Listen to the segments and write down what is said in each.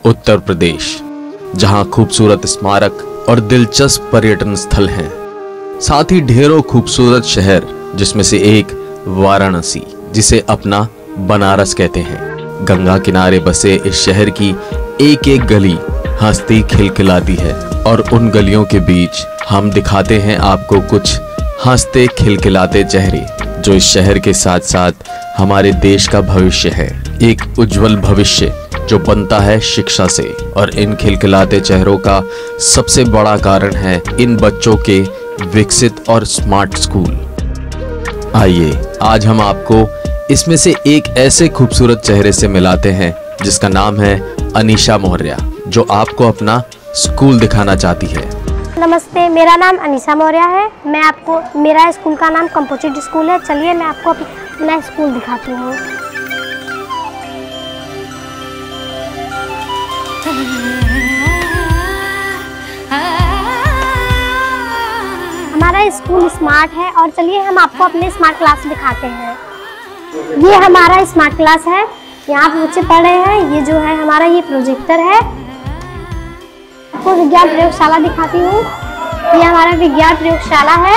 उत्तर प्रदेश, जहां खूबसूरत स्मारक और दिलचस्प पर्यटन स्थल हैं, साथ ही ढेरों खूबसूरत शहर, जिसमें से एक वाराणसी, जिसे अपना बनारस कहते हैं। गंगा किनारे बसे इस शहर की एक एक गली हंसती खिलखिलाती है और उन गलियों के बीच हम दिखाते हैं आपको कुछ हंसते खिलखिलाते चेहरे, जो इस शहर के साथ साथ हमारे देश का भविष्य है। एक उज्जवल भविष्य जो बनता है शिक्षा से, और इन खिलखिलाते चेहरों का सबसे बड़ा कारण है इन बच्चों के विकसित और स्मार्ट स्कूल। आइए आज हम आपको इसमें से एक ऐसे खूबसूरत चेहरे से मिलाते हैं जिसका नाम है अनीशा मौर्य, जो आपको अपना स्कूल दिखाना चाहती है। नमस्ते, मेरा नाम अनीशा मौर्य है। मैं आपको, मेरा स्कूल का नाम कंपोजिट स्कूल है। चलिए मैं आपको अपना स्कूल दिखाती हूँ। हमारा स्कूल स्मार्ट है और चलिए हम आपको अपने स्मार्ट क्लास दिखाते हैं। ये हमारा स्मार्ट क्लास है, यहाँ पे बच्चे पढ़ रहे हैं। ये जो है हमारा ये प्रोजेक्टर है। आपको विज्ञान प्रयोगशाला दिखाती हूँ। ये हमारा विज्ञान प्रयोगशाला है।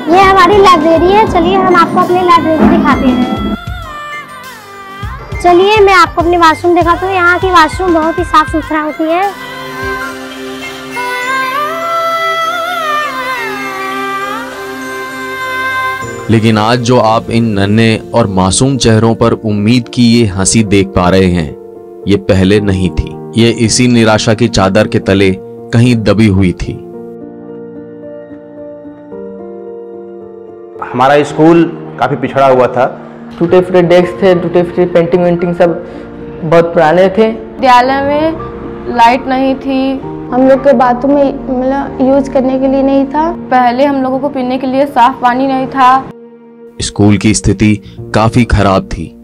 ये हमारी लाइब्रेरी है। चलिए हम आपको अपनी लाइब्रेरी दिखाते हैं। चलिए मैं आपको अपने वॉशरूम दिखाती हूँ। यहाँ की वॉशरूम बहुत ही साफ सुथरा होती है। लेकिन आज जो आप इन नन्हे और मासूम चेहरों पर उम्मीद की ये हंसी देख पा रहे हैं, ये पहले नहीं थी। ये इसी निराशा की चादर के तले कहीं दबी हुई थी। हमारा स्कूल काफी पिछड़ा हुआ था। टूटे फूटे डेस्क थे, टूटे फूटे पेंटिंग वेंटिंग सब बहुत पुराने थे। विद्यालय में लाइट नहीं थी। हम लोग के बाथरूम में मतलब यूज करने के लिए नहीं था। पहले हम लोगों को पीने के लिए साफ पानी नहीं था। स्कूल की स्थिति काफी खराब थी,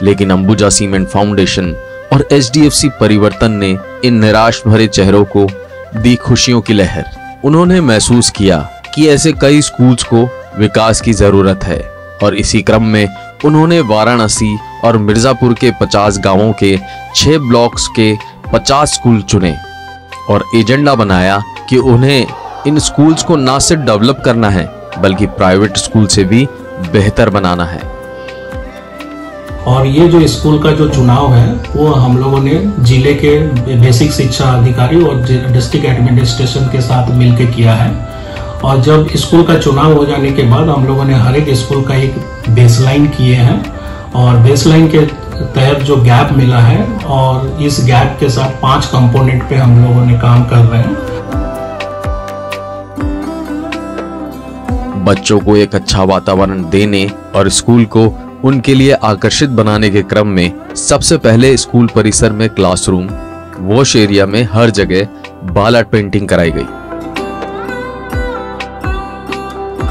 लेकिन अंबुजा सीमेंट फाउंडेशन और HDFC परिवर्तन ने इन निराश भरे चेहरों को दी खुशियों की लहर। उन्होंने महसूस किया कि ऐसे कई स्कूल्स को विकास की जरूरत है, और इसी क्रम में उन्होंने वाराणसी और मिर्जापुर के 50 गांवों के 6 ब्लॉक्स के 50 स्कूल चुने और एजेंडा बनाया कि उन्हें इन स्कूल्स को ना सिर्फ डेवलप करना है, बल्कि प्राइवेट स्कूल से भी बेहतर बनाना है। और ये जो स्कूल का जो चुनाव है वो हम लोगों ने जिले के बेसिक शिक्षा अधिकारी और डिस्ट्रिक्ट एडमिनिस्ट्रेशन के साथ मिलकर किया है। और जब स्कूल का चुनाव हो जाने के बाद हम लोगों ने हर एक स्कूल का एक बेसलाइन किए हैं, और बेसलाइन के तहत जो गैप मिला है, और इस गैप के साथ 5 कंपोनेंट पे हम लोगों ने काम कर रहे हैं। बच्चों को एक अच्छा वातावरण देने और स्कूल को उनके लिए आकर्षित बनाने के क्रम में सबसे पहले स्कूल परिसर में क्लासरूम, वॉश एरिया में हर जगह बाला पेंटिंग कराई गई।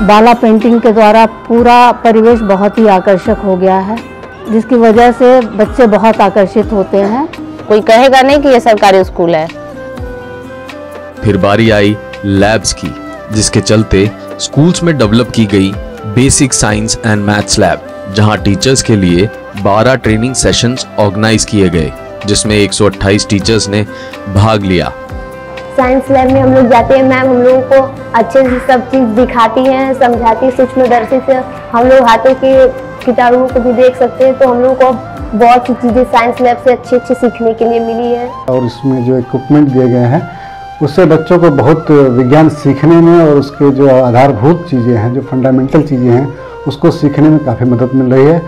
बाला पेंटिंग के द्वारा पूरा परिवेश बहुत ही आकर्षक हो गया है, जिसकी वजह से बच्चे बहुत आकर्षित होते हैं। कोई कहेगा नहीं कि ये सरकारी स्कूल है। फिर बारी आई लैब्स की, जिसके चलते स्कूल्स में डेवलप की गई basic science and maths lab, जहां टीचर्स के लिए 12 ट्रेनिंग सेशंस ऑर्गेनाइज किए गए, जिसमें 128 टीचर्स ने भाग लिया। साइंस लैब में हम लोग जाते हैं। मैम हम लोगों को अच्छे से सब चीज़ दिखाती हैं, समझाती है सूक्ष्मदर्शी से। हम लोग हाथों के किताबों को भी देख सकते हैं। तो हम लोग को बहुत सी चीज़ें साइंस लैब से अच्छी सीखने के लिए मिली है। और इसमें जो इक्विपमेंट दिए गए हैं उससे बच्चों को बहुत विज्ञान सीखने में और उसके जो आधारभूत चीज़ें हैं, जो फंडामेंटल चीज़ें हैं, उसको सीखने में काफ़ी मदद मिल रही है।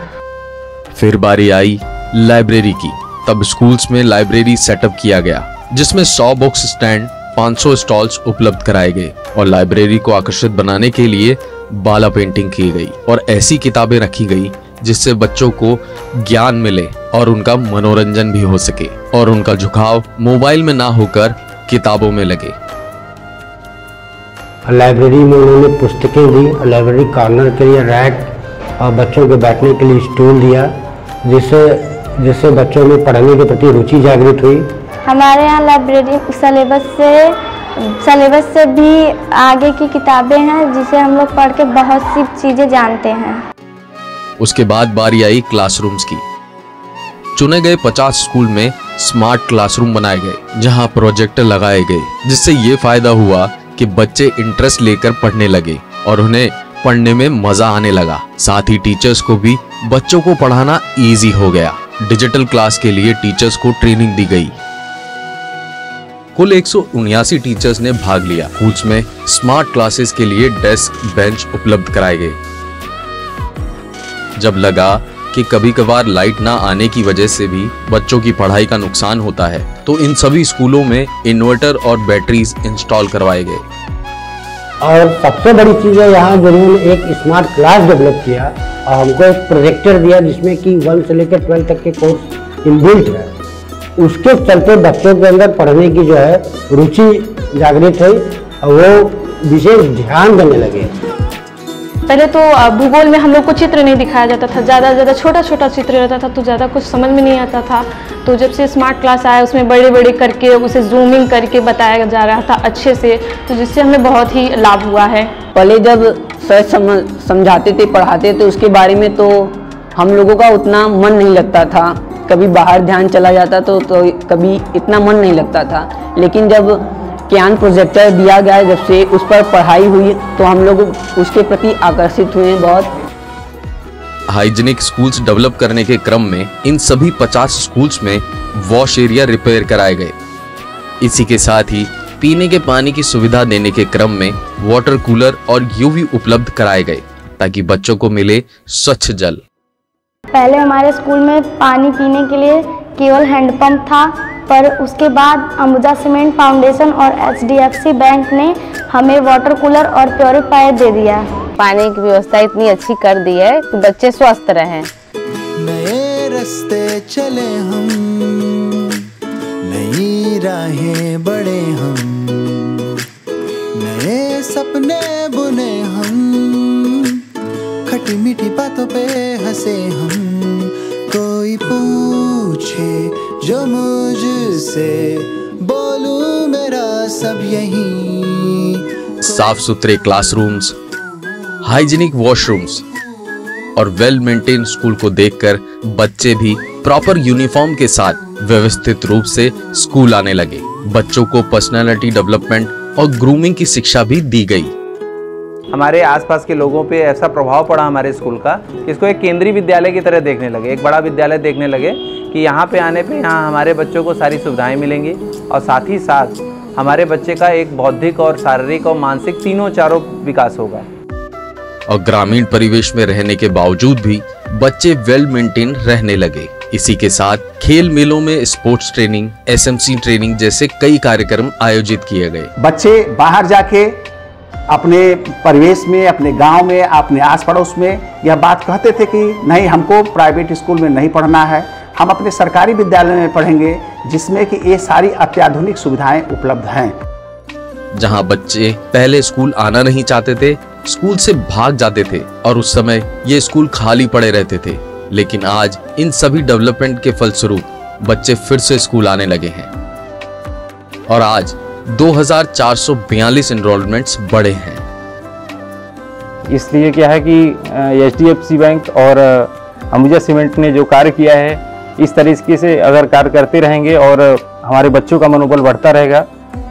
फिर बारी आई लाइब्रेरी की। तब स्कूल्स में लाइब्रेरी सेटअप किया गया, जिसमें 100 बुक्स स्टैंड, 500 स्टॉल्स उपलब्ध कराए गए, और लाइब्रेरी को आकर्षित बनाने के लिए बाला पेंटिंग की गई और ऐसी किताबें रखी गई जिससे बच्चों को ज्ञान मिले और उनका मनोरंजन भी हो सके, और उनका झुकाव मोबाइल में ना होकर किताबों में लगे। लाइब्रेरी में उन्होंने पुस्तकें दी, लाइब्रेरी कॉर्नर के लिए रैक और बच्चों के बैठने के लिए स्टूल दिया, जिससे बच्चों में पढ़ने के प्रति रुचि जागृत हुई। हमारे यहाँ लाइब्रेरी सिलेबस से भी आगे की किताबें हैं, जिसे हम लोग पढ़ के बहुत सी चीजें जानते हैं। उसके बाद बारी आई क्लासरूम्स की। चुने गए 50 स्कूल में स्मार्ट क्लासरूम बनाए गए जहां प्रोजेक्टर लगाए गए, जिससे ये फायदा हुआ कि बच्चे इंटरेस्ट लेकर पढ़ने लगे और उन्हें पढ़ने में मजा आने लगा। साथ ही टीचर्स को भी बच्चों को पढ़ाना इजी हो गया। डिजिटल क्लास के लिए टीचर्स को ट्रेनिंग दी गई। कुल 179 टीचर्स ने भाग लिया। स्कूल्स में स्मार्ट क्लासेस के लिए डेस्क बेंच उपलब्ध कराए गए। जब लगा कि कभी कभार लाइट ना आने की वजह से भी बच्चों की पढ़ाई का नुकसान होता है, तो इन सभी स्कूलों में इन्वर्टर और बैटरीज इंस्टॉल करवाए गए। और सबसे बड़ी चीज़ है यहाँ जिन्होंने एक स्मार्ट क्लास डेवलप किया और हमको एक प्रोजेक्टर दिया जिसमें कि 1 से लेकर 12 तक के कोर्स इनबिल्ट है। उसके चलते बच्चों के अंदर पढ़ने की जो है रुचि जागृत हुई और वो विशेष ध्यान देने लगे। पहले तो भूगोल में हम लोग को चित्र नहीं दिखाया जाता था, ज़्यादा छोटा छोटा चित्र रहता था, तो ज़्यादा कुछ समझ में नहीं आता था। तो जब से स्मार्ट क्लास आया उसमें बड़े बड़े करके उसे जूमिंग करके बताया जा रहा था अच्छे से, तो जिससे हमें बहुत ही लाभ हुआ है। पहले जब सर समझाते थे, पढ़ाते थे, उसके बारे में तो हम लोगों का उतना मन नहीं लगता था। कभी बाहर ध्यान चला जाता तो कभी इतना मन नहीं लगता था। लेकिन जब ज्ञान प्रोजेक्टर दिया गया, जब से उस पर पढ़ाई हुई तो हम लोग उसके प्रति आकर्षित हुए बहुत। हाइजीनिक स्कूल्स डेवलप करने के क्रम में इन सभी 50 स्कूल्स में वॉश एरिया रिपेयर कराए गए। इसी के साथ ही पीने के पानी की सुविधा देने के क्रम में वाटर कूलर और यूवी उपलब्ध कराए गए ताकि बच्चों को मिले स्वच्छ जल। पहले हमारे स्कूल में पानी पीने के लिए केवल हैंडपंप था, पर उसके बाद अंबुजा सीमेंट फाउंडेशन और HDFC बैंक ने हमें वाटर कूलर और प्योरीफायर दे दिया। पानी की व्यवस्था इतनी अच्छी कर दी है कि बच्चे स्वस्थ रहें। नए रास्ते चले हम, नई राहें बढ़े हम, नए सपने बुने हम, खटी मीठी बातों पे हंसे हम। कोई पूछे जो मुझसे, बोलूं मेरा सब यही। साफ सुथरे क्लासरूम्स, हाइजीनिक वॉशरूम्स और वेल मेंटेन स्कूल को देखकर बच्चे भी प्रॉपर यूनिफॉर्म के साथ व्यवस्थित रूप से स्कूल आने लगे। बच्चों को पर्सनालिटी डेवलपमेंट और ग्रूमिंग की शिक्षा भी दी गई। हमारे आसपास के लोगों पे ऐसा प्रभाव पड़ा हमारे स्कूल का, इसको एक केंद्रीय विद्यालय की तरह देखने लगे, एक बड़ा विद्यालय देखने लगे कि यहाँ पे आने पे यहाँ हमारे बच्चों को सारी सुविधाएं मिलेंगी और साथ ही साथ हमारे बच्चे का एक बौद्धिक और शारीरिक और मानसिक चारों विकास होगा। और ग्रामीण परिवेश में रहने के बावजूद भी बच्चे वेल मेंटेन रहने लगे। इसी के साथ खेल मेलों में स्पोर्ट्स ट्रेनिंग, SMC ट्रेनिंग जैसे कई कार्यक्रम आयोजित किए गए। बच्चे बाहर जाके अपने परिवेश में, अपने गांव में, अपने आस पड़ोस में यह बात कहते थे कि नहीं, हमको प्राइवेट स्कूल में नहीं पढ़ना है, हम अपने सरकारी विद्यालय में पढ़ेंगे जिसमें कि ये सारी अत्याधुनिक सुविधाएं उपलब्ध हैं। जहां बच्चे पहले स्कूल आना नहीं चाहते थे, स्कूल से भाग जाते थे और उस समय ये स्कूल खाली पड़े रहते थे, लेकिन आज इन सभी डेवलपमेंट के फलस्वरूप बच्चे फिर से स्कूल आने लगे हैं और आज 2442 एनरोलमेंट्स बढ़े हैं। इसलिए क्या है कि HDFC बैंक और अंबुजा सीमेंट ने जो कार्य किया है, इस तरीके से अगर कार्य करते रहेंगे और हमारे बच्चों का मनोबल बढ़ता रहेगा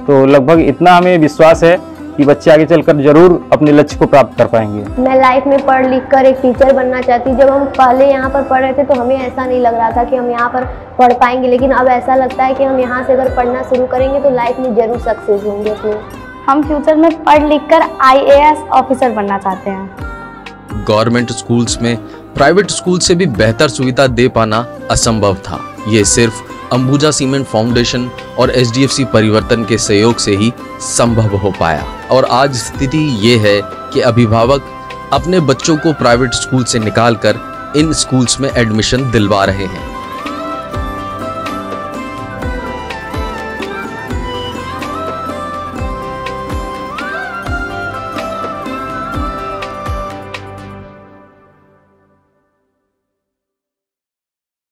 तो लगभग इतना हमें विश्वास है कि बच्चे आगे चलकर जरूर अपने लक्ष्य को प्राप्त कर पाएंगे। मैं लाइफ में पढ़ लिख कर एक टीचर बनना चाहती हूँ। जब हम पहले यहाँ पर पढ़ रहे थे तो हमें ऐसा नहीं लग रहा था कि हम यहाँ पर पढ़ पाएंगे, लेकिन अब ऐसा लगता है कि हम यहाँ से अगर पढ़ना शुरू करेंगे तो लाइफ में जरूर सक्सेस होंगे अपने। हम फ्यूचर में पढ़ लिख कर IAS ऑफिसर बनना चाहते हैं। गवर्नमेंट स्कूल्स में प्राइवेट स्कूल से भी बेहतर सुविधा दे पाना असंभव था। ये सिर्फ अंबुजा सीमेंट फाउंडेशन और HDFC परिवर्तन के सहयोग से ही संभव हो पाया और आज स्थिति ये है कि अभिभावक अपने बच्चों को प्राइवेट स्कूल से निकालकर इन स्कूल्स में एडमिशन दिलवा रहे हैं।